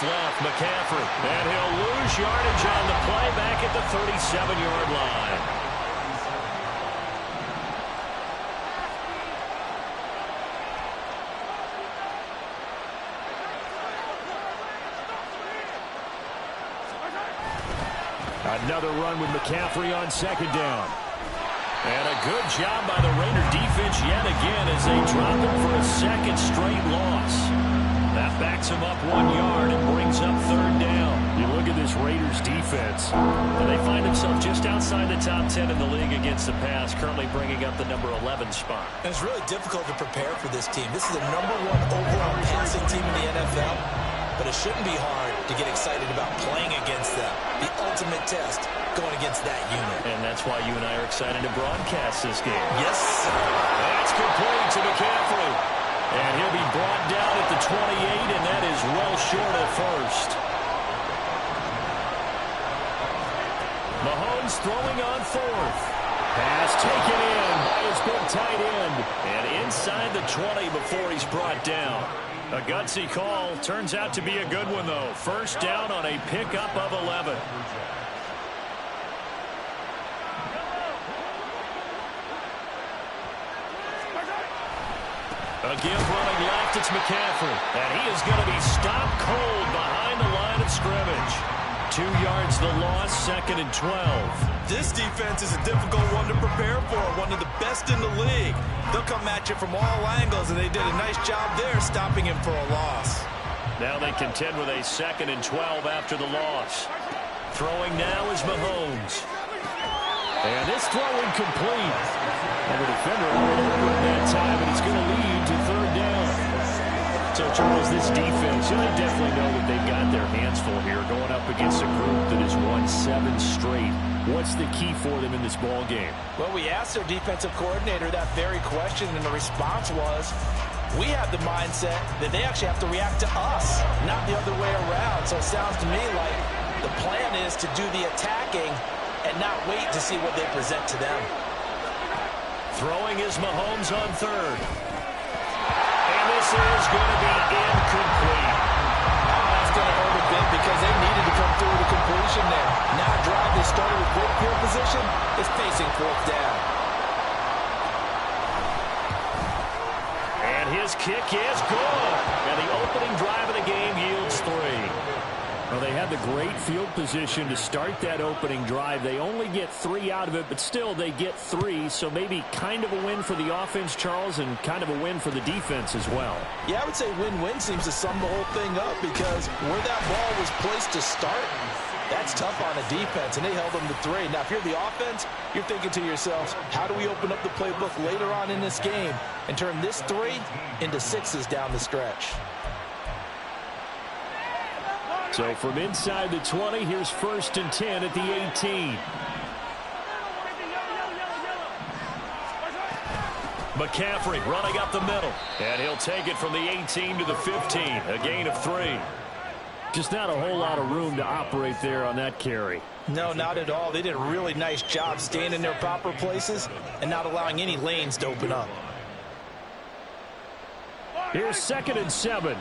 left. McCaffrey. And he'll lose yardage on the play back at the 37-yard line. Another run with McCaffrey on second down. And a good job by the Raider defense yet again as they drop him for a second straight loss. That backs him up 1 yard and brings up third down. You look at this Raiders defense, and they find themselves just outside the top 10 in the league against the pass, currently bringing up the number 11 spot. And it's really difficult to prepare for this team. This is the #1 overall passing team in the NFL, but it shouldn't be hard to get excited about playing against them. The ultimate test going against that unit. And that's why you and I are excited to broadcast this game. Yes, sir. That's complete to McCaffrey. And he'll be brought down at the 28, and that is well short of first. Mahomes throwing on fourth. Pass taken in by his big tight end. And inside the 20 before he's brought down. A gutsy call. Turns out to be a good one, though. First down on a pickup of 11. A give running left, it's McCaffrey. And he is going to be stopped cold behind the line of scrimmage. 2 yards the loss, second and 12. This defense is a difficult one to prepare for, one of the best in the league. They'll come at you from all angles, and they did a nice job there stopping him for a loss. Now they contend with a second and 12 after the loss. Throwing now is Mahomes. And this throw incomplete. And the defender all over it that time, and it's going to lead to third down. So, Charles, this defense, they definitely know that they've got their hands full here, going up against a group that has won 7 straight. What's the key for them in this ball game? Well, we asked their defensive coordinator that very question, and the response was, we have the mindset that they actually have to react to us, not the other way around. So it sounds to me like the plan is to do the attacking and not wait to see what they present to them. Throwing is Mahomes on third. And this is going to be incomplete. That's going to hurt a bit because they needed to come through with a completion there. Now a drive they started with great field position is facing fourth down. And his kick is good. And the opening drive of the game yields 3. Well, they had the great field position to start that opening drive. They only get 3 out of it, but still they get 3. So maybe kind of a win for the offense, Charles, and kind of a win for the defense as well. Yeah, I would say win-win seems to sum the whole thing up because where that ball was placed to start, that's tough on a defense, and they held them to 3. Now, if you're the offense, you're thinking to yourselves, how do we open up the playbook later on in this game and turn this 3 into 6s down the stretch? So from inside the 20, here's first and 10 at the 18. McCaffrey running up the middle. And he'll take it from the 18 to the 15. A gain of 3. Just not a whole lot of room to operate there on that carry. No, not at all. They did a really nice job staying in their proper places and not allowing any lanes to open up. Here's second and 7.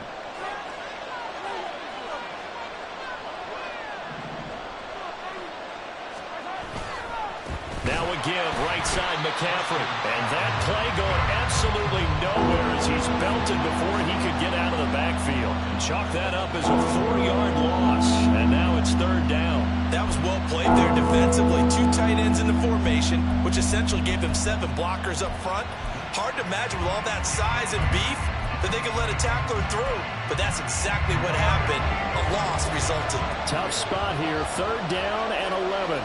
Now again, right side McCaffrey. And that play going absolutely nowhere as he's belted before he could get out of the backfield. Chalk that up as a 4-yard loss. And now it's third down. That was well played there defensively. 2 tight ends in the formation, which essentially gave them 7 blockers up front. Hard to imagine with all that size and beef that they could let a tackler through. But that's exactly what happened. A loss resulted. Tough spot here. Third down and 11.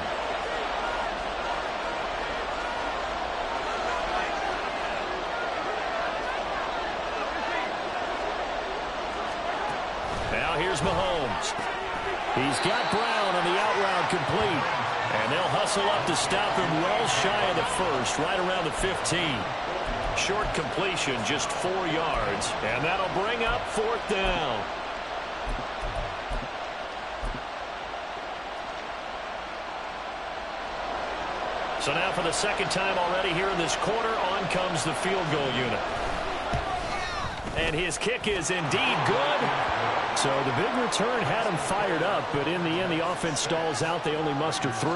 Now here's Mahomes. He's got Brown on the out route complete. And they'll hustle up to stop him well shy of the first, right around the 15. Short completion, just 4 yards. And that'll bring up fourth down. So now for the second time already here in this quarter, on comes the field goal unit. And his kick is indeed good. So the big return had him fired up, but in the end, the offense stalls out. They only muster 3.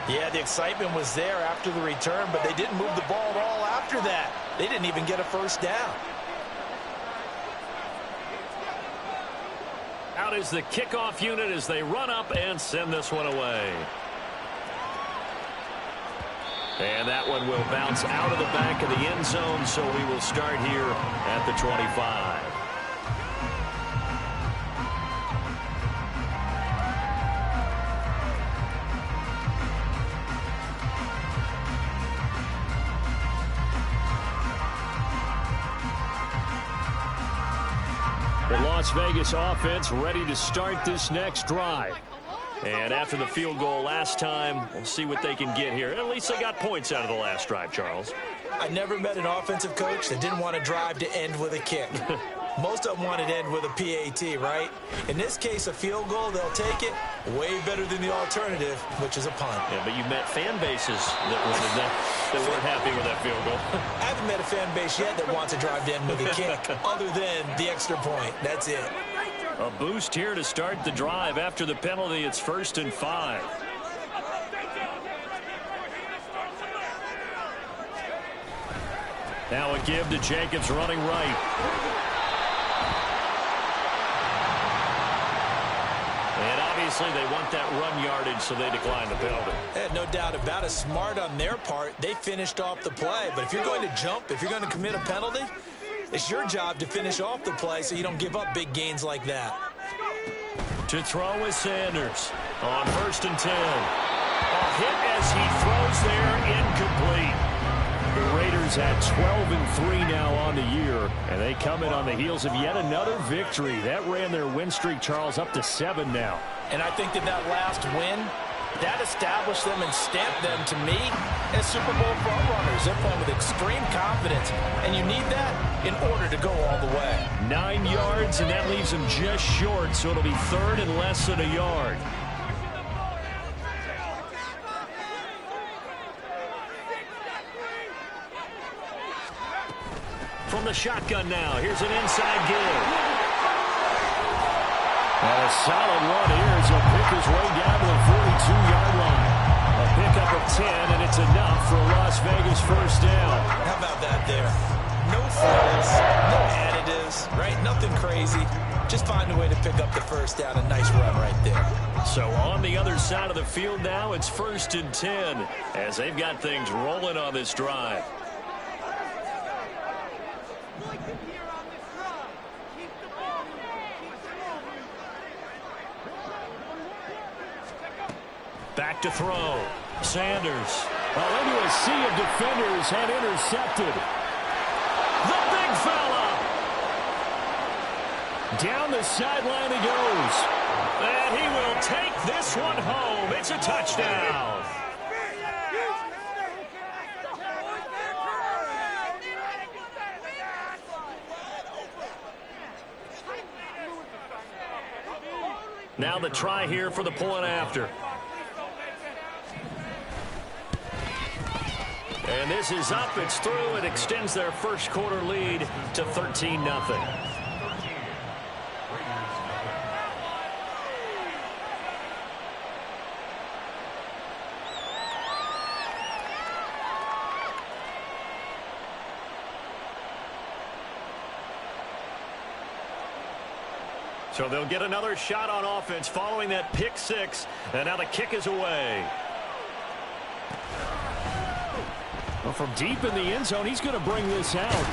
Yeah, the excitement was there after the return, but they didn't move the ball at all after that. They didn't even get a first down. Out is the kickoff unit as they run up and send this one away. And that one will bounce out of the back of the end zone, so we will start here at the 25. The Las Vegas offense ready to start this next drive. And after the field goal last time, we'll see what they can get here. At least they got points out of the last drive, Charles. I never met an offensive coach that didn't want to drive to end with a kick. Most of them wanted to end with a PAT, right? In this case, a field goal, they'll take it. Way better than the alternative, which is a punt. Yeah, but you met fan bases that wanted that weren't happy with that field goal. I haven't met a fan base yet that wants to drive to end with a kick, other than the extra point. That's it. A boost here to start the drive. After the penalty, it's 1st and 5. Now a give to Jacobs running right. And obviously they want that run yardage, so they decline the penalty. No doubt about it. Smart on their part. They finished off the play. But if you're going to jump, if you're going to commit a penalty, it's your job to finish off the play so you don't give up big gains like that. To throw is Sanders on 1st and 10. A hit as he throws there, incomplete. The Raiders at 12-3 now on the year, and they come in on the heels of yet another victory. That ran their win streak, Charles, up to 7 now. And I think that last win, that established them and stamped them, to me, as Super Bowl frontrunners. They're playing with extreme confidence, and you need that in order to go all the way. 9 yards, and that leaves them just short, so it'll be 3rd and less than a yard. From the shotgun now, here's an inside give. And a solid run here as he'll pick his way down to the 42-yard line. A pickup of 10, and it's enough for a Las Vegas first down. How about that there? No frills, no additives, right? Nothing crazy. Just find a way to pick up the first down. A nice run right there. So on the other side of the field now, it's 1st and 10 as they've got things rolling on this drive. Back to throw. Sanders. Into a sea of defenders and intercepted. The big fella. Down the sideline he goes. And he will take this one home. It's a touchdown. Now the try here for the point after. And this is up. It's through. It extends their first quarter lead to 13-0. So they'll get another shot on offense following that pick six. And now the kick is away. Well, from deep in the end zone, he's going to bring this out.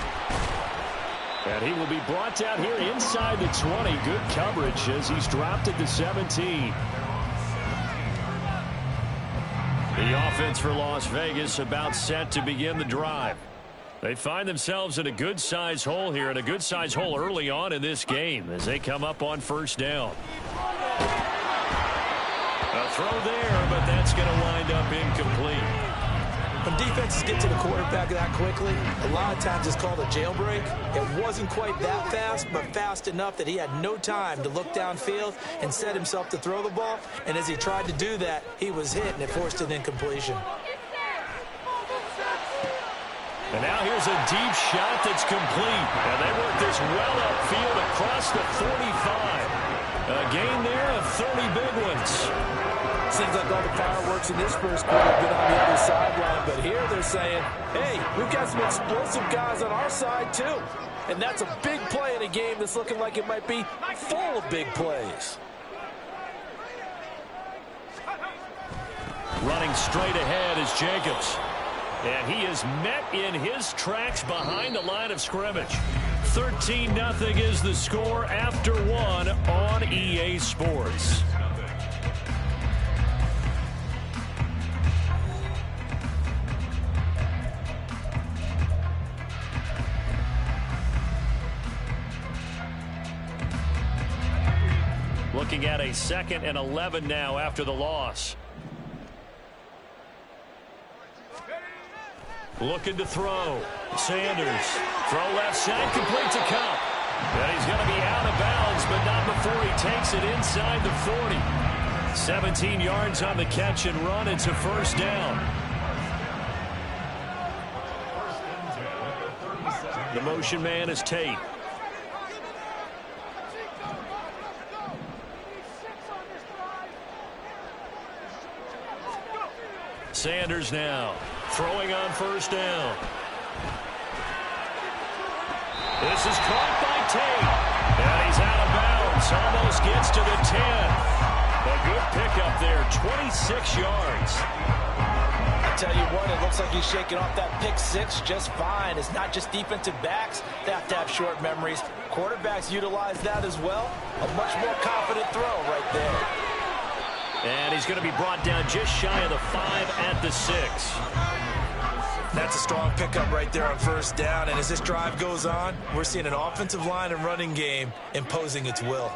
And he will be brought down here inside the 20. Good coverage as he's dropped at the 17. The offense for Las Vegas about set to begin the drive. They find themselves in a good-sized hole here, and a good-sized hole early on in this game as they come up on first down. A throw there, but that's going to wind up incomplete. When defenses get to the quarterback that quickly, a lot of times it's called a jailbreak. It wasn't quite that fast, but fast enough that he had no time to look downfield and set himself to throw the ball. And as he tried to do that, he was hit, and it forced an incompletion. And now here's a deep shot that's complete. And they work this well upfield across the 45. A gain there of 30 big ones. Seems like all the fireworks in this first quarter have been on the other sideline, but here they're saying, hey, we've got some explosive guys on our side too. And that's a big play in a game that's looking like it might be full of big plays. Running straight ahead is Jacobs. And he is met in his tracks behind the line of scrimmage. 13-0 is the score after one on EA Sports. Looking at a 2nd and 11 now after the loss. Looking to throw. Sanders. Throw left side, complete to Cup. And he's going to be out of bounds, but not before he takes it inside the 40. 17 yards on the catch and run. It's a first down. The motion man is Tate. Sanders now throwing on first down. This is caught by Tate. And he's out of bounds. Almost gets to the 10. A good pickup there, 26 yards. I tell you what, it looks like he's shaking off that pick six just fine. It's not just defensive backs that have to have short memories. Quarterbacks utilize that as well. A much more confident throw right there. And he's going to be brought down just shy of the 5 at the 6. That's a strong pickup right there on first down. And as this drive goes on, we're seeing an offensive line and running game imposing its will.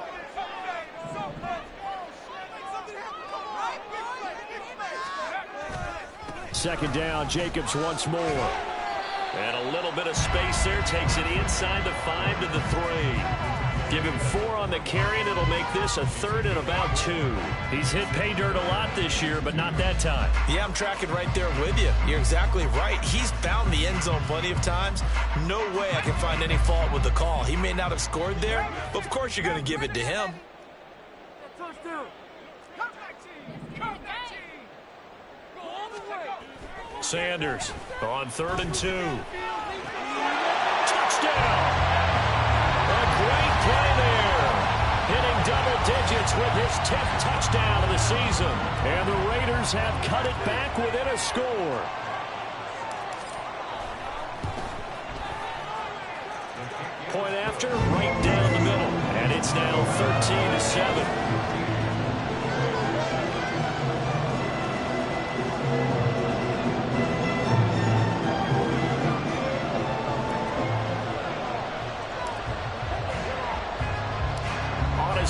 Second down, Jacobs once more. And a little bit of space there. Takes it inside the 5 to the 3. Give him 4 on the carry, and it'll make this a 3rd and about 2. He's hit pay dirt a lot this year, but not that time. Yeah, I'm tracking right there with you. You're exactly right. He's found the end zone plenty of times. No way I can find any fault with the call. He may not have scored there, but of course you're going to give it to him. Sanders on 3rd and 2. Touchdown! Great play there. Hitting double digits with his 10th touchdown of the season. And the Raiders have cut it back within a score. Point after, right down the middle. And it's now 13-7.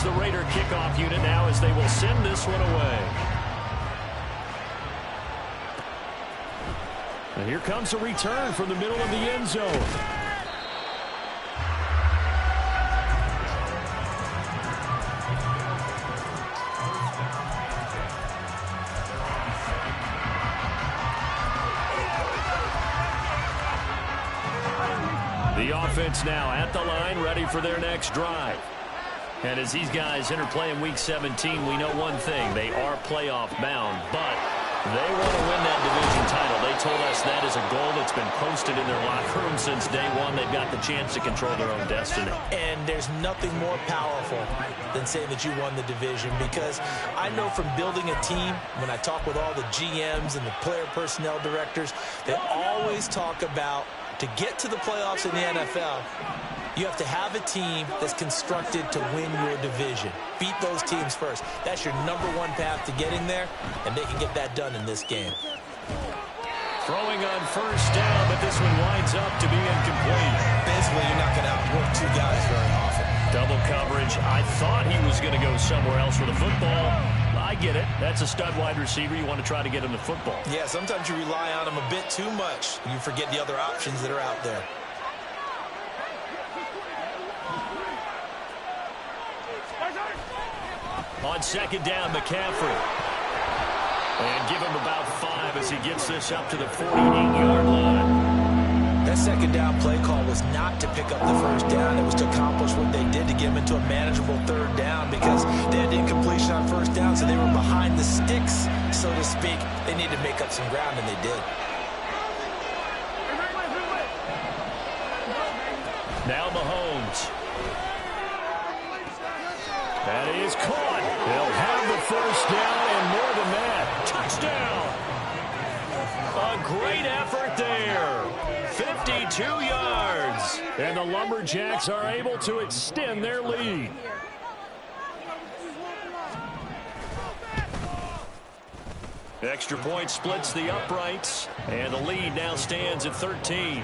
The Raider kickoff unit now as they will send this one away. And here comes a return from the middle of the end zone. The offense now at the line, ready for their next drive. And as these guys interplay in Week 17, we know one thing. They are playoff bound, but they want to win that division title. They told us that is a goal that's been posted in their locker room since day one. They've got the chance to control their own destiny. And there's nothing more powerful than saying that you won the division, because I know from building a team, when I talk with all the GMs and the player personnel directors, they always talk about, to get to the playoffs in the NFL, you have to have a team that's constructed to win your division. Beat those teams first. That's your #1 path to getting there, and they can get that done in this game. Throwing on first down, but this one winds up to be incomplete. Basically, you're not going to outwork 2 guys very often. Double coverage. I thought he was going to go somewhere else with the football. I get it. That's a stud wide receiver. You want to try to get him the football. Yeah, sometimes you rely on him a bit too much. You forget the other options that are out there. On second down, McCaffrey. And give him about 5 as he gets this up to the 48-yard line. That second down play call was not to pick up the first down. It was to accomplish what they did to get them into a manageable third down because they had incompletion on first down, so they were behind the sticks, so to speak. They needed to make up some ground, and they did. Now Mahomes. That is caught. They'll have the first down and more than that. Touchdown. A great effort there. 52 yards. And the Lumberjacks are able to extend their lead. Extra point splits the uprights. And the lead now stands at 13.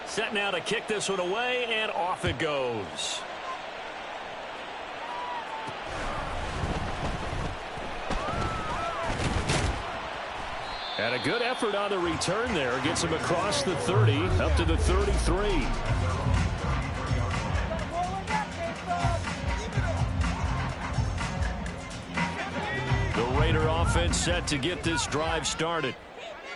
Set now to kick this one away, and off it goes. And a good effort on the return there. Gets him across the 30, up to the 33. The Raider offense set to get this drive started.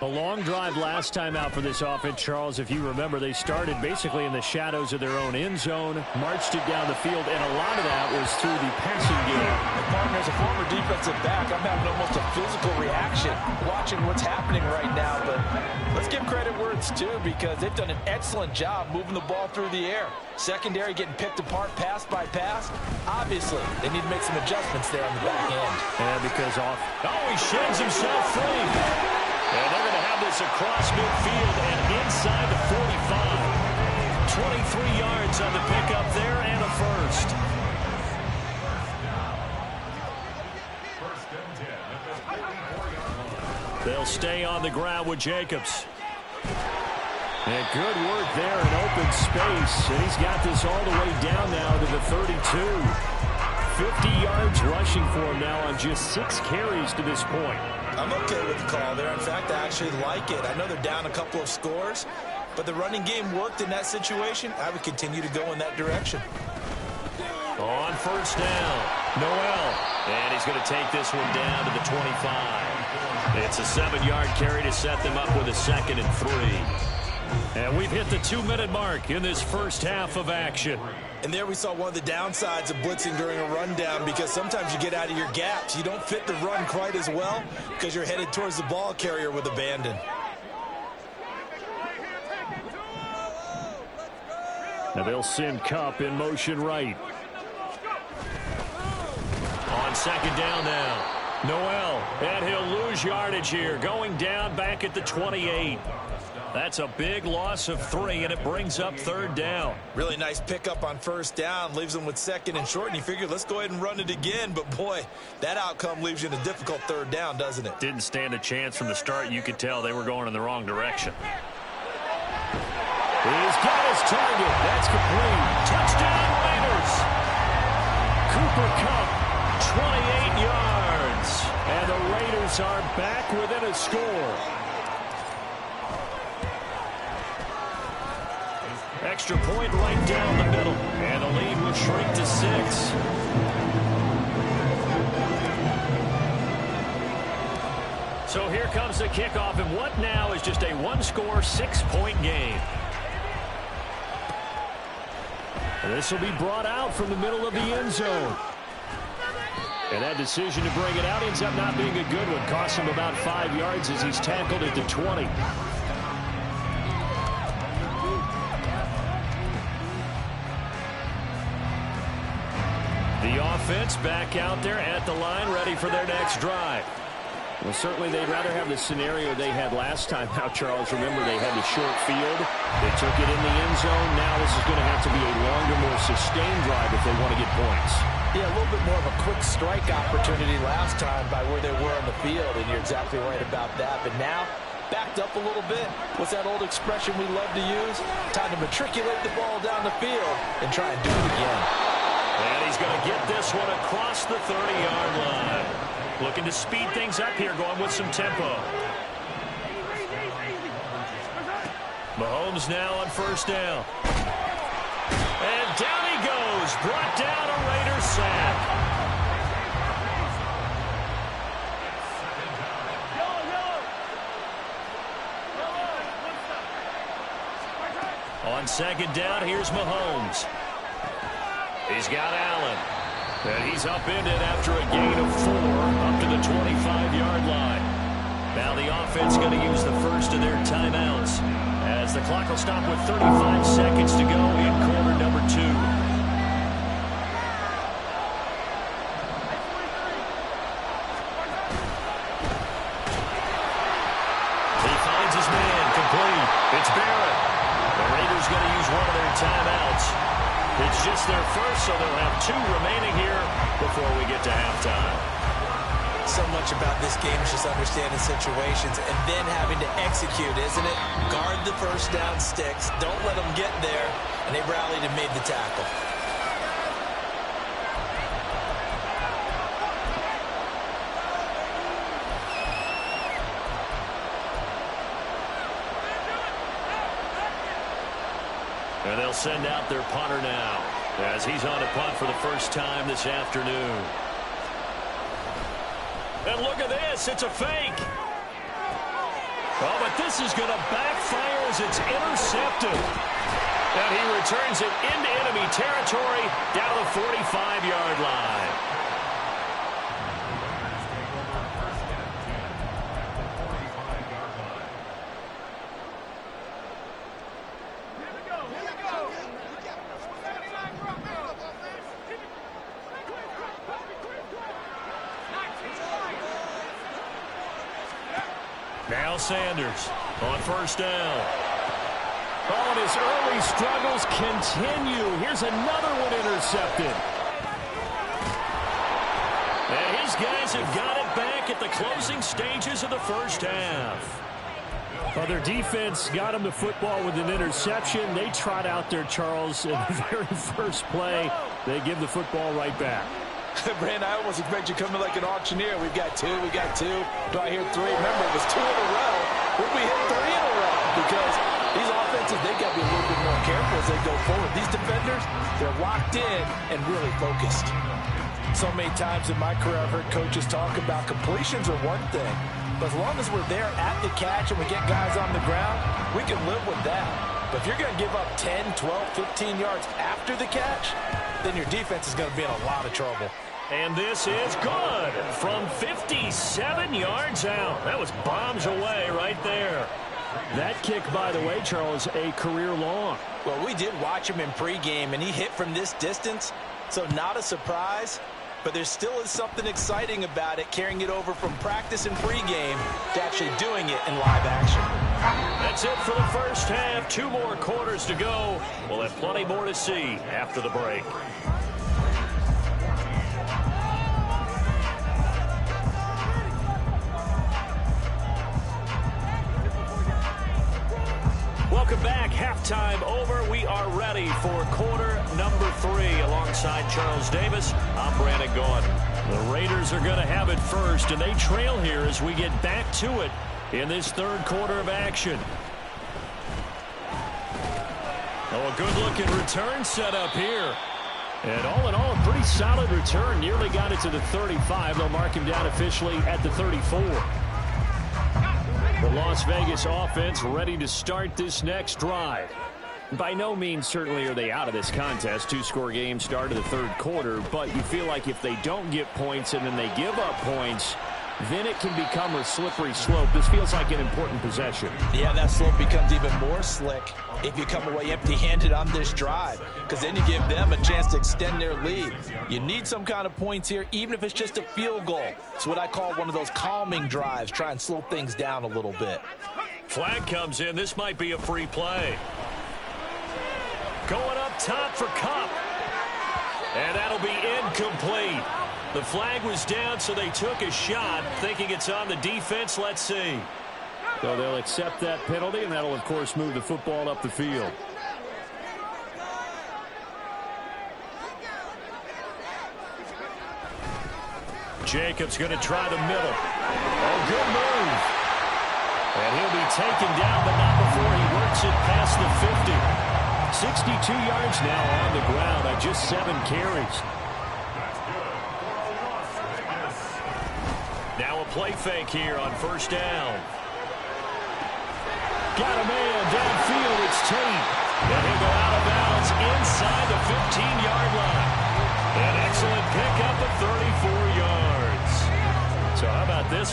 A long drive last time out for this offense, Charles. If you remember, they started basically in the shadows of their own end zone, marched it down the field, and a lot of that was through the passing game. And partner, as a former defensive back, I'm having almost a physical reaction watching what's happening right now. But let's give credit where it's due because they've done an excellent job moving the ball through the air. Secondary getting picked apart pass by pass. Obviously, they need to make some adjustments there on the back end. And because he sheds himself free. And they're going to have this across midfield and inside the 45. 23 yards on the pickup there and a first. They'll stay on the ground with Jacobs. And good work there in open space. And he's got this all the way down now to the 32. 50 yards rushing for him now on just 6 carries to this point. I'm okay with the call there. In fact, I actually like it. I know they're down a couple of scores, but the running game worked in that situation. I would continue to go in that direction. On first down, Noel. And he's going to take this one down to the 25. It's a 7-yard carry to set them up with a 2nd and 3. And we've hit the 2-minute mark in this first half of action. And there we saw one of the downsides of blitzing during a rundown because sometimes you get out of your gaps. You don't fit the run quite as well because you're headed towards the ball carrier with abandon. Now they'll send Kupp in motion right. On 2nd down now. Noel, and he'll lose yardage here. Going down back at the 28. That's a big loss of 3, and it brings up 3rd down. Really nice pickup on first down. Leaves them with 2nd and short, and you figure, let's go ahead and run it again. But, boy, that outcome leaves you in a difficult 3rd down, doesn't it? Didn't stand a chance from the start. You could tell they were going in the wrong direction. He's got his target. That's complete. Touchdown, Raiders. Cooper Kupp, 28 yards. And the Raiders are back within a score. Extra point right down the middle. And the lead will shrink to 6. So here comes the kickoff, and what now is just a 1-score, 6-point game. And this will be brought out from the middle of the end zone. And that decision to bring it out ends up not being a good one. Costs him about 5 yards as he's tackled at the 20. The offense back out there at the line, ready for their next drive. Well, certainly they'd rather have the scenario they had last time. Now, Charles, remember they had the short field. They took it in the end zone. Now this is going to have to be a longer, more sustained drive if they want to get points. Yeah, a little bit more of a quick strike opportunity last time by where they were on the field, and you're exactly right about that. But now, backed up a little bit. What's that old expression we love to use? Time to matriculate the ball down the field and try and do it again. And he's going to get this one across the 30-yard line. Looking to speed things up here, going with some tempo. Mahomes now on first down. And down he goes. Brought down, a Raiders sack. second down, here's Mahomes. He's got Allen. And he's upended after a gain of 4 up to the 25-yard line. Now the offense going to use the first of their timeouts as the clock will stop with 35 seconds to go in quarter number 2. He finds his man, complete. It's Barrett. The Raiders going to use one of their timeouts. It's just their first, so they'll have 2 remaining here before we get to halftime. So much about this game is just understanding situations and then having to execute, isn't it? Guard the first down sticks. Don't let them get there. And they rallied and made the tackle. And they'll send out their punter now as he's on a punt for the first time this afternoon. And look at this. It's a fake. Oh, but this is going to backfire as it's intercepted. And he returns it into enemy territory down to the 45-yard line. Now Sanders on first down. Oh, and his early struggles continue. Here's another one intercepted. And his guys have got it back at the closing stages of the first half. Well, their defense got them the football with an interception. They trot out there, Charles, in the very first play. They give the football right back. Brandon, I almost expect you coming like an auctioneer. We've got 2, we got 2. Do I hear 3? Remember, it was 2 in a row. Would we hit 3 in a row? Because these offenses, they got to be a little bit more careful as they go forward. These defenders, they're locked in and really focused. So many times in my career, I've heard coaches talk about completions are one thing. But as long as we're there at the catch and we get guys on the ground, we can live with that. But if you're going to give up 10, 12, 15 yards after the catch, then your defense is going to be in a lot of trouble. And this is good from 57 yards out. That was bombs away right there. That kick, by the way, Charles, a career long. Well, we did watch him in pregame, and he hit from this distance, so not a surprise. But there still is something exciting about it, carrying it over from practice and pregame to actually doing it in live action. That's it for the first half. 2 more quarters to go. We'll have plenty more to see after the break. Welcome back. Halftime over. We are ready for quarter number 3. Alongside Charles Davis, I'm Brandon Gordon. The Raiders are going to have it first, and they trail here as we get back to it in this third quarter of action. Oh, a good-looking return set up here. And all in all, a pretty solid return. Nearly got it to the 35. They'll mark him down officially at the 34. The Las Vegas offense ready to start this next drive. By no means certainly are they out of this contest. 2-score game start of the third quarter, but you feel like if they don't get points and then they give up points, then it can become a slippery slope. This feels like an important possession. Yeah, that slope becomes even more slick if you come away empty-handed on this drive, because then you give them a chance to extend their lead. You need some kind of points here, even if it's just a field goal. It's what I call one of those calming drives. Try and slow things down a little bit. Flag comes in. This might be a free play. Going up top for Kupp. And that'll be incomplete. The flag was down, so they took a shot, thinking it's on the defense. Let's see. So they'll accept that penalty, and that'll, of course, move the football up the field. Jacobs going to try the middle. Oh, good move. And he'll be taken down, but not before he works it past the 50. 62 yards now on the ground on just 7 carries. Now a play fake here on first down. Got a man downfield. It's Tate. And he'll go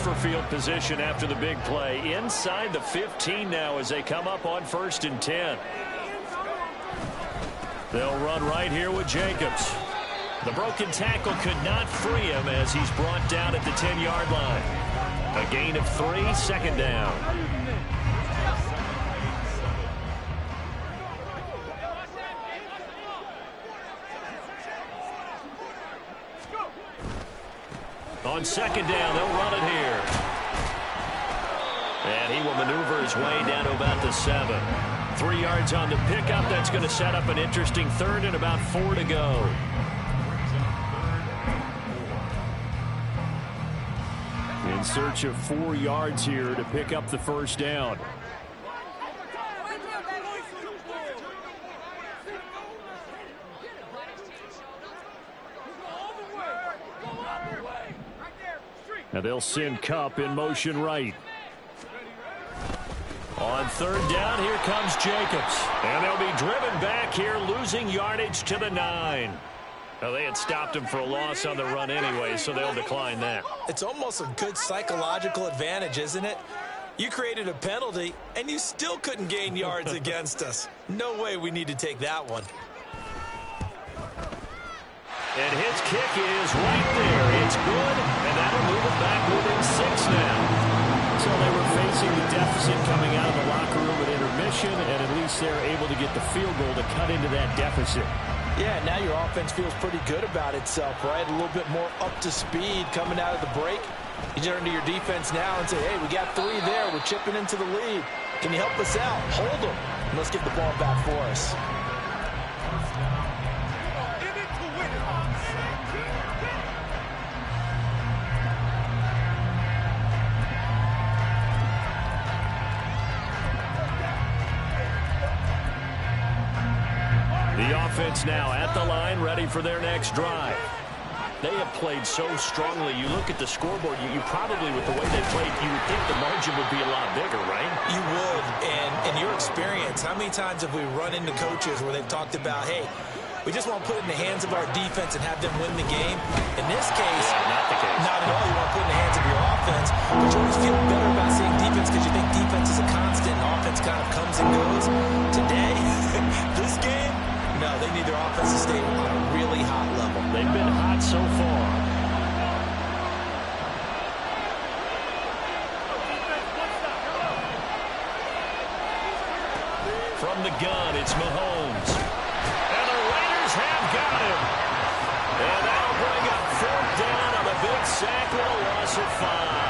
for field position after the big play. Inside the 15 now as they come up on 1st and 10. They'll run right here with Jacobs. The broken tackle could not free him as he's brought down at the 10-yard line. A gain of 3, 2nd down. On 2nd down, they'll run it here. And he will maneuver his way down to about the 7. 3 yards on the pickup. That's going to set up an interesting 3rd and about 4 to go. In search of 4 yards here to pick up the 1st down. Now they'll send Kupp in motion right. On 3rd down, here comes Jacobs. And they'll be driven back here, losing yardage to the 9. Well, they had stopped him for a loss on the run anyway, so they'll decline that. It's almost a good psychological advantage, isn't it? You created a penalty, and you still couldn't gain yards against us. No way we need to take that one. And his kick is right there. It's good, and that'll move it back within 6 now. So they were facing the deficit coming out of the locker room at intermission, and at least they're able to get the field goal to cut into that deficit. Yeah, now your offense feels pretty good about itself, right? A little bit more up to speed coming out of the break. You turn to your defense now and say, hey, we got 3 there. We're chipping into the lead. Can you help us out? Hold them. And let's get the ball back for us. The offense now at the line, ready for their next drive. They have played so strongly. You look at the scoreboard, you probably, with the way they played, you would think the margin would be a lot bigger, right? You would. And in your experience, how many times have we run into coaches where they've talked about, hey, we just want to put it in the hands of our defense and have them win the game? In this case, not the case. Not at all. You want to put it in the hands of your offense, but you always feel better about seeing defense because you think defense is a constant and offense kind of comes and goes. Today, this game, no, they need their offense to stay on a really hot level. They've been hot so far. From the gun, it's Mahomes. And the Raiders have got him. And that'll bring up 4th down on a big sack with a loss of 5.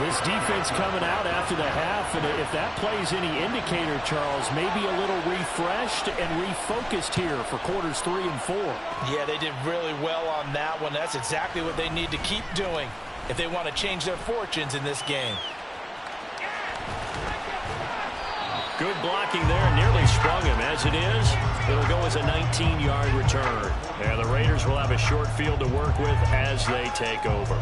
This defense coming out after the half, and if that plays any indicator, Charles, maybe a little refreshed and refocused here for quarters 3 and 4. Yeah, they did really well on that one. That's exactly what they need to keep doing if they want to change their fortunes in this game. Good blocking there, nearly sprung him. As it is, it'll go as a 19-yard return. And the Raiders will have a short field to work with as they take over.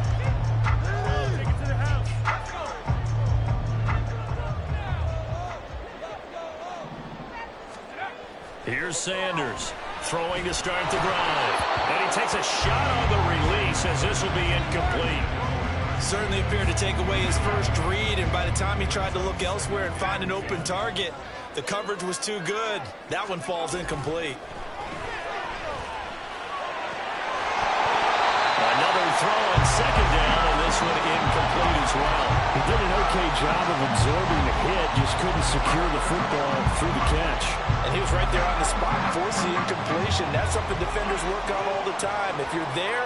Here's Sanders throwing to start the drive. And he takes a shot on the release as this will be incomplete. Certainly appeared to take away his first read, and by the time he tried to look elsewhere and find an open target, the coverage was too good. That one falls incomplete. Another throw on 2nd down, and this one incomplete as well. He did an okay job of absorbing the hit, just couldn't secure the football through the catch. And he was right there on the spot, forcing the incompletion. That's something defenders work on all the time. If you're there,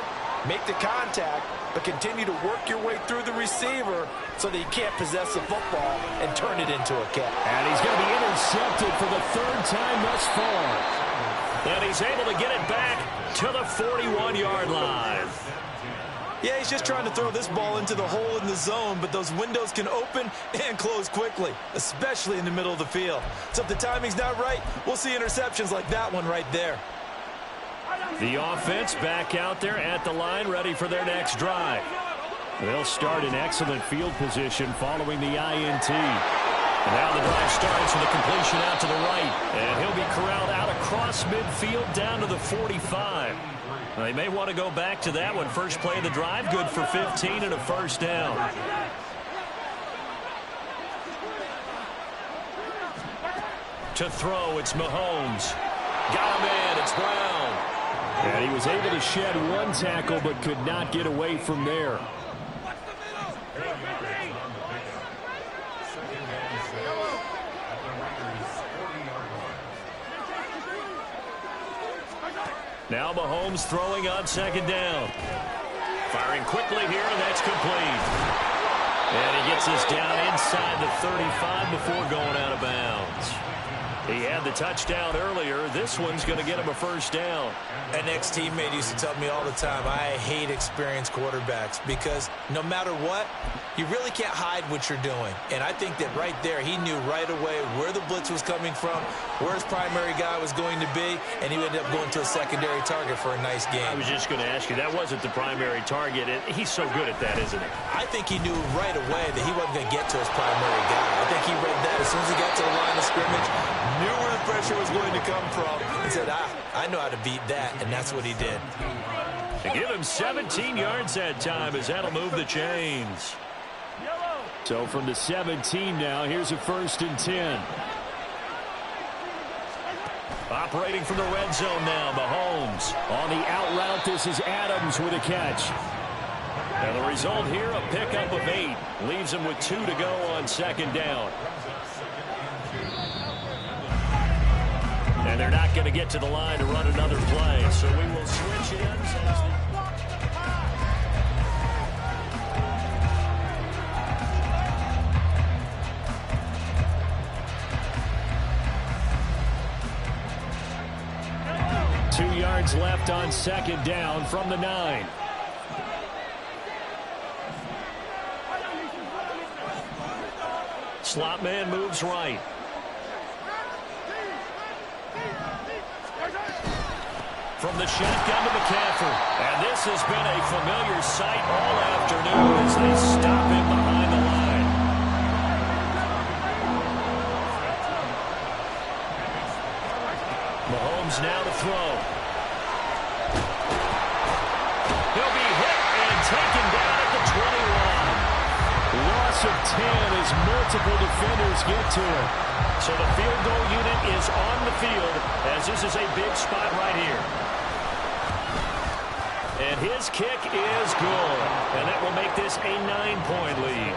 make the contact, but continue to work your way through the receiver so that he can't possess the football and turn it into a catch. And he's going to be intercepted for the 3rd time thus far. And he's able to get it back to the 41-yard line. Yeah, he's just trying to throw this ball into the hole in the zone, but those windows can open and close quickly, especially in the middle of the field. So if the timing's not right, we'll see interceptions like that one right there. The offense back out there at the line, ready for their next drive. They'll start in excellent field position following the INT. And now the drive starts with a completion out to the right. And he'll be corralled out across midfield down to the 45. They may want to go back to that one. First play of the drive, good for 15 and a first down. To throw, it's Mahomes. Got him in, it's Brown. And he was able to shed one tackle but could not get away from there. Now Mahomes throwing on second down. Firing quickly here, and that's complete. And he gets us down inside the 35 before going out of bounds. He had the touchdown earlier. This one's going to get him a first down. An ex-teammate used to tell me all the time, I hate experienced quarterbacks because no matter what, you really can't hide what you're doing. And I think that right there, he knew right away where the blitz was coming from, where his primary guy was going to be, and he ended up going to a secondary target for a nice game. I was just going to ask you, that wasn't the primary target. He's so good at that, isn't he? I think he knew right away that he wasn't going to get to his primary guy. I think he read that as soon as he got to the line of scrimmage, knew where the pressure was going to come from, and said, I know how to beat that, and that's what he did. To give him 17 yards that time as that'll move the chains. So from the 17 now, here's a 1st and 10. Operating from the red zone now, Mahomes. On the out route, this is Adams with a catch. And the result here, a pickup of 8. Leaves him with 2 to go on second down. And they're not going to get to the line to run another play, so we will switch ends. 2 yards left on second down from the 9. Slot man moves right. From the shotgun to McCaffrey. And this has been a familiar sight all afternoon as they stop him behind the line. Mahomes now to throw. He'll be hit and taken down at the 21. Loss of 10 as multiple defenders get to it. So the field goal unit is on the field as this is a big spot right here. And his kick is good. And that will make this a 9-point lead.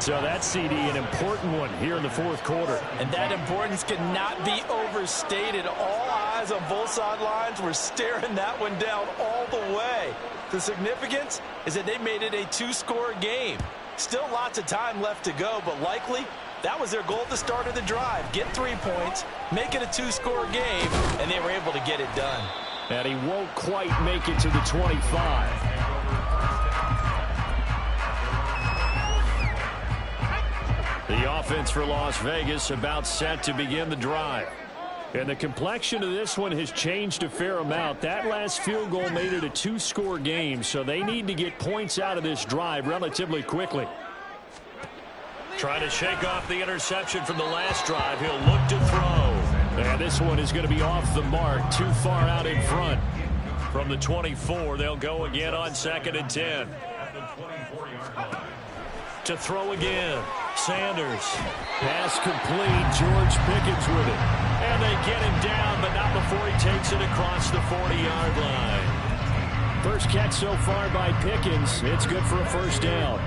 So that's, CD, an important one here in the fourth quarter. And that importance cannot be overstated. All eyes on both sidelines were staring that one down all the way. The significance is that they made it a 2-score game. Still lots of time left to go, but likely that was their goal at the start of the drive. Get 3 points, make it a 2-score game, and they were able to get it done. And he won't quite make it to the 25. The offense for Las Vegas about set to begin the drive. And the complexion of this one has changed a fair amount. That last field goal made it a 2-score game, so they need to get points out of this drive relatively quickly. Trying to shake off the interception from the last drive. He'll look to throw. And this one is going to be off the mark, too far out in front. From the 24, they'll go again on 2nd and 10. To throw again, Sanders. Pass complete, George Pickens with it. And they get him down, but not before he takes it across the 40-yard line. First catch so far by Pickens. It's good for a first down.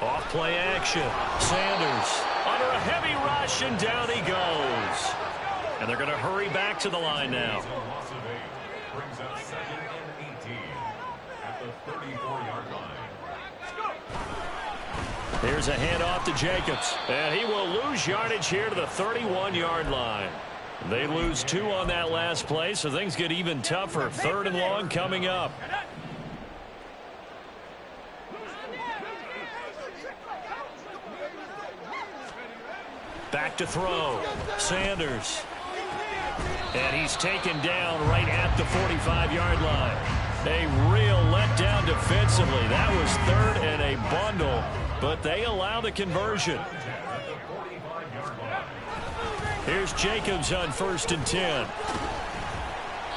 Off play action. Sanders under a heavy rush, and down he goes. And they're going to hurry back to the line now. Brings up 2nd and 18 at the 34-yard line. Here's a handoff to Jacobs. And he will lose yardage here to the 31-yard line. They lose 2 on that last play, so things get even tougher. 3rd and long coming up. Back to throw. Sanders. And he's taken down right at the 45-yard line. A real letdown defensively. That was 3rd and a bundle, but they allow the conversion. Here's Jacobs on 1st and 10.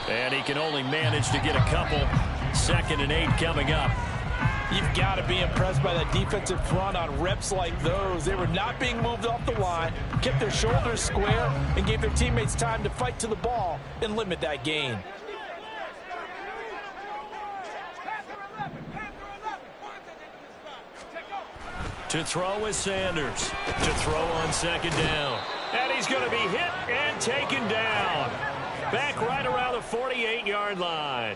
And he can only manage to get a couple. 2nd and 8 coming up. You've got to be impressed by that defensive front on reps like those. They were not being moved off the line, kept their shoulders square, and gave their teammates time to fight to the ball and limit that gain. To throw is Sanders. To throw on 2nd down. And he's going to be hit and taken down. Back right around the 48-yard line.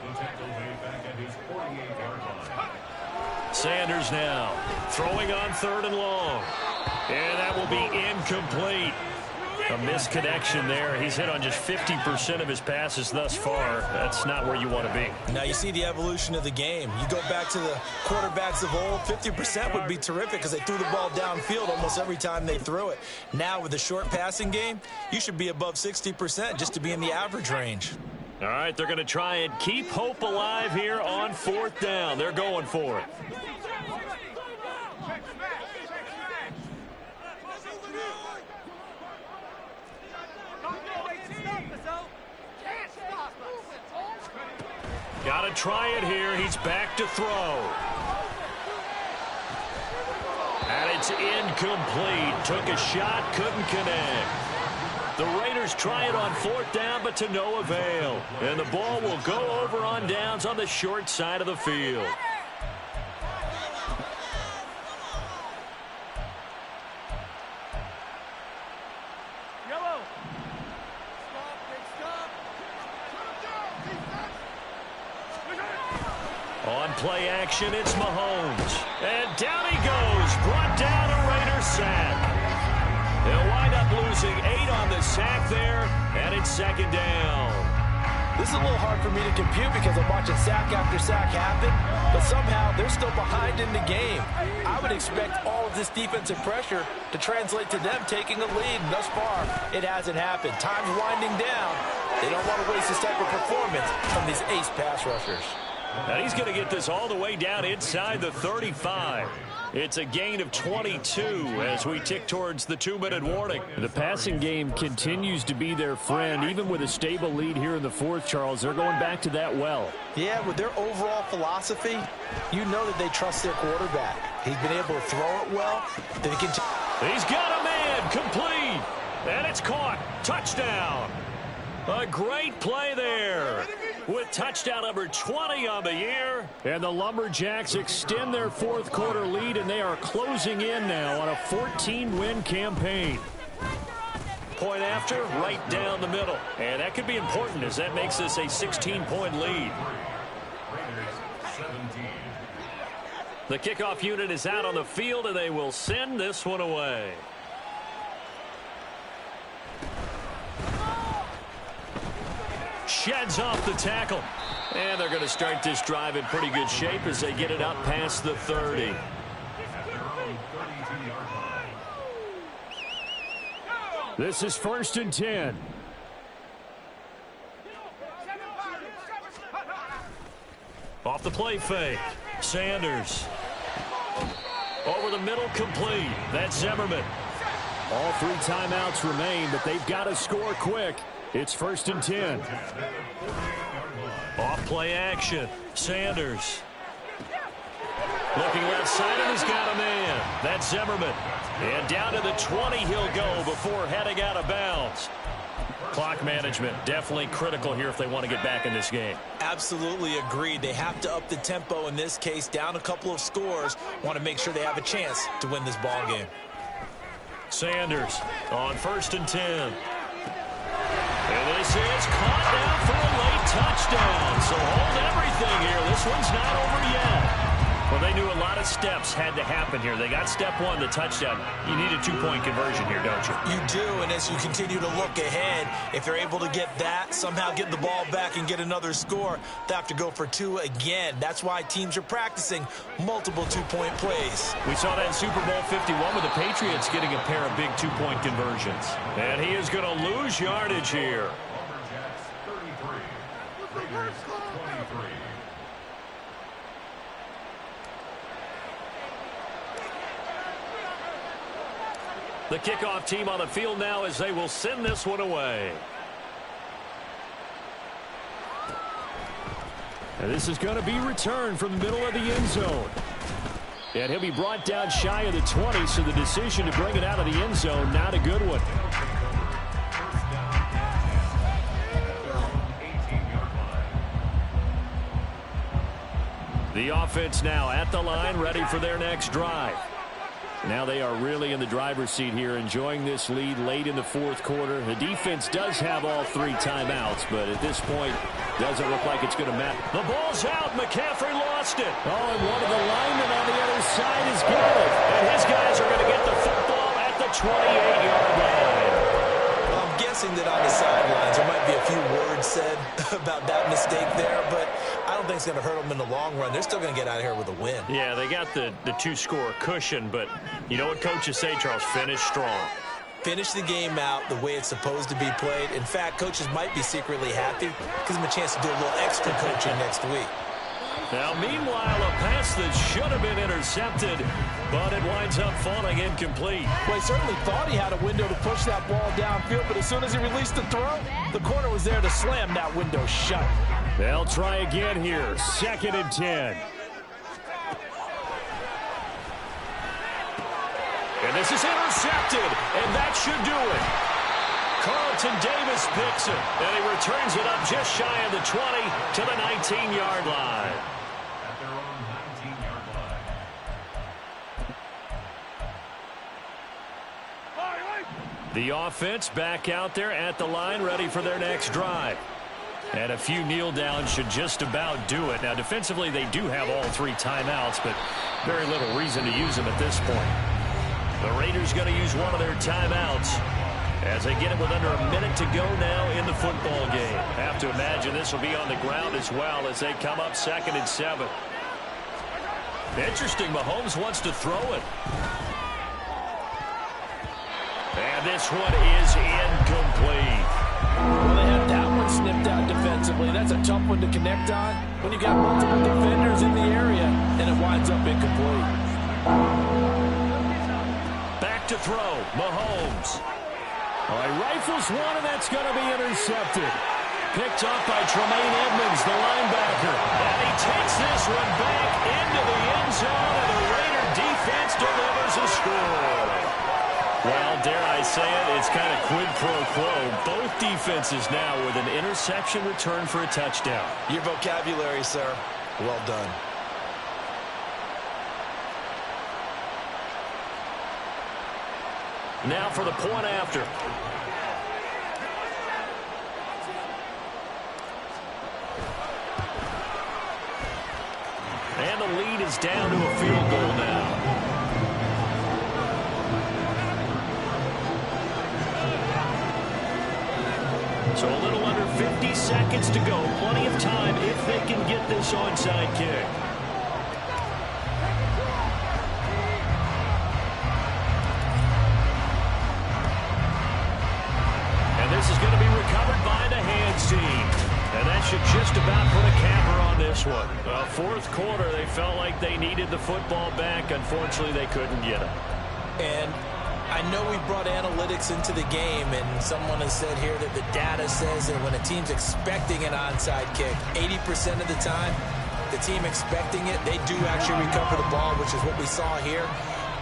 The tackle made back at his 48-yard line. Sanders now throwing on 3rd and long. And that will be incomplete. A misconnection there. He's hit on just 50% of his passes thus far. That's not where you want to be. Now you see the evolution of the game. You go back to the quarterbacks of old, 50% would be terrific because they threw the ball downfield almost every time they threw it. Now with the short passing game, you should be above 60% just to be in the average range. All right, they're going to try and keep hope alive here on 4th down. They're going for it. Got to try it here. He's back to throw. And it's incomplete. Took a shot, couldn't connect. The Raiders try it on 4th down, but to no avail. And the ball will go over on downs on the short side of the field. On play action, it's Mahomes. And down he goes. Brought down a Raiders sack. They'll wind up losing 8 on the sack there, and it's 2nd down. This is a little hard for me to compute because I'm watching sack after sack happen, but somehow they're still behind in the game. I would expect all of this defensive pressure to translate to them taking a lead, and thus far, it hasn't happened. Time's winding down. They don't want to waste this type of performance from these ace pass rushers. And he's going to get this all the way down inside the 35. It's a gain of 22 as we tick towards the 2-minute warning. The passing game continues to be their friend. Even with a stable lead here in the 4th, Charles, they're going back to that well. Yeah, with their overall philosophy, you know that they trust their quarterback. He's been able to throw it well. He's got a man, complete. And it's caught. Touchdown. A great play there with touchdown number 20 on the year. And the Lumberjacks extend their 4th quarter lead, and they are closing in now on a 14-win campaign. Point after, right down the middle. And that could be important as that makes this a 16-point lead. The kickoff unit is out on the field, and they will send this one away. Sheds off the tackle. And they're going to start this drive in pretty good shape as they get it up past the 30. This is 1st and 10. Off the play fake. Sanders. Over the middle, complete. That's Zimmerman. All 3 timeouts remain, but they've got to score quick. It's 1st and 10. Off play action. Sanders. Looking left side, and he's got a man. That's Zimmerman. And down to the 20 he'll go before heading out of bounds. Clock management definitely critical here if they want to get back in this game. Absolutely agreed. They have to up the tempo in this case. Down a couple of scores. Want to make sure they have a chance to win this ball game. Sanders on 1st and 10. And they say it's caught down for a late touchdown. So hold everything here. This one's not over yet. Well, they knew a lot of steps had to happen here. They got step 1, the touchdown. You need a 2-point conversion here, don't you? You do, and as you continue to look ahead, if they're able to get that, somehow get the ball back and get another score, they have to go for 2 again. That's why teams are practicing multiple 2-point plays. We saw that in Super Bowl 51 with the Patriots getting a pair of big 2-point conversions. And he is going to lose yardage here. Lumberjacks 33, Raiders 23. The kickoff team on the field now as they will send this one away. And this is going to be returned from the middle of the end zone. And he'll be brought down shy of the 20, so the decision to bring it out of the end zone, not a good one. The offense now at the line, ready for their next drive. Now they are really in the driver's seat here, enjoying this lead late in the fourth quarter. The defense does have all 3 timeouts, but at this point, doesn't look like it's going to matter. The ball's out. McCaffrey lost it. Oh, and one of the linemen on the other side has got it. And his guys are going to get the football at the 28-yard line. Well, I'm guessing that on the sidelines there might be a few words said about that mistake there, but I don't think it's going to hurt them in the long run. They're still going to get out of here with a win. Yeah, they got the 2-score cushion, but you know what coaches say, Charles? Finish strong. Finish the game out the way it's supposed to be played. In fact, coaches might be secretly happy. Gives them a chance to do a little extra coaching next week. Now, meanwhile, a pass that should have been intercepted, but it winds up falling incomplete. Well, he certainly thought he had a window to push that ball downfield, but as soon as he released the throw, the corner was there to slam that window shut. They'll try again here. 2nd and 10. And this is intercepted, and that should do it. Carlton Davis picks it, and he returns it up just shy of the 20 to the 19-yard line. At their own 19-yard line. The offense back out there at the line, ready for their next drive. And a few kneel downs should just about do it. Now, defensively, they do have all 3 timeouts, but very little reason to use them at this point. The Raiders going to use one of their timeouts as they get it with under a minute to go now in the football game. Have to imagine this will be on the ground as well as they come up 2nd and 7. Interesting, Mahomes wants to throw it. And this one is incomplete. Well, they had that one snipped out defensively. That's a tough one to connect on when you got multiple defenders in the area, and it winds up incomplete. Back to throw, Mahomes. All right, rifles one, and that's going to be intercepted. Picked up by Tremaine Edmonds, the linebacker. And he takes this one back into the end zone, and the Raider defense delivers a score. Well, dare I say it, it's kind of quid pro quo. Both defenses now with an interception return for a touchdown. Your vocabulary, sir. Well done. Now for the point after. And the lead is down to a field goal now. So a little under 50 seconds to go. Plenty of time if they can get this onside kick. This is going to be recovered by the hands team. And that should just about put a capper on this one. Fourth quarter, they felt like they needed the football back. Unfortunately, they couldn't get it. And I know we brought analytics into the game, and someone has said here that the data says that when a team's expecting an onside kick, 80% of the time, the team expecting it, they do actually recover the ball, which is what we saw here.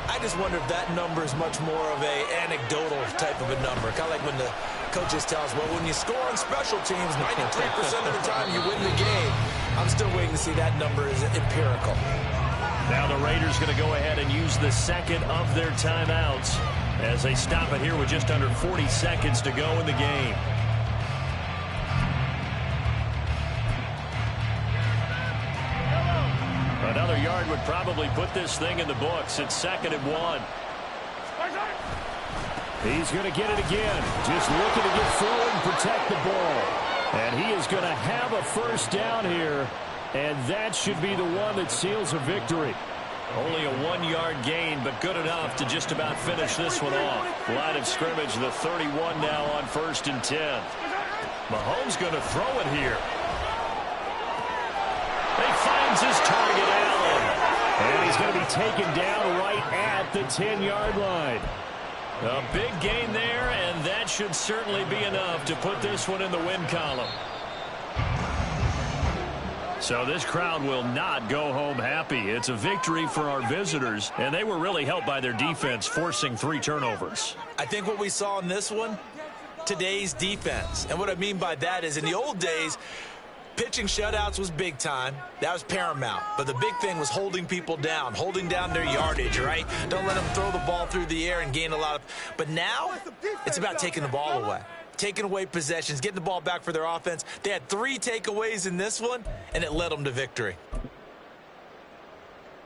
I just wonder if that number is much more of a anecdotal type of a number. Kind of like when the coaches tell us, well, when you score on special teams, 93% of the time you win the game. I'm still waiting to see that number is empirical. Now the Raiders going to go ahead and use the second of their timeouts as they stop it here with just under 40 seconds to go in the game. Another yard would probably put this thing in the books. It's 2nd and 1. He's going to get it again. Just looking to get forward and protect the ball. And he is going to have a first down here. And that should be the one that seals a victory. Only a 1-yard gain, but good enough to just about finish this one off. Line of scrimmage, the 31 now on 1st and 10. Mahomes going to throw it here. He finds his target, Allen. And he's going to be taken down right at the 10-yard line. A big gain there, and that should certainly be enough to put this one in the win column. So this crowd will not go home happy. It's a victory for our visitors, and they were really helped by their defense, forcing 3 turnovers. I think what we saw in this one, today's defense. And what I mean by that is in the old days, pitching shutouts was big time. That was paramount. But the big thing was holding people down, holding down their yardage, right? Don't let them throw the ball through the air and gain a lot of. But now it's about taking the ball away, taking away possessions, getting the ball back for their offense. They had 3 takeaways in this one, and it led them to victory.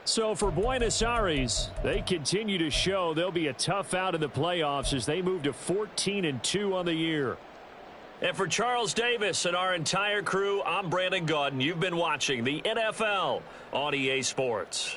So for Buenos Aires, they continue to show they'll be a tough out in the playoffs as they move to 14-2 on the year. And for Charles Davis and our entire crew, I'm Brandon Gaudin. You've been watching the NFL on EA Sports.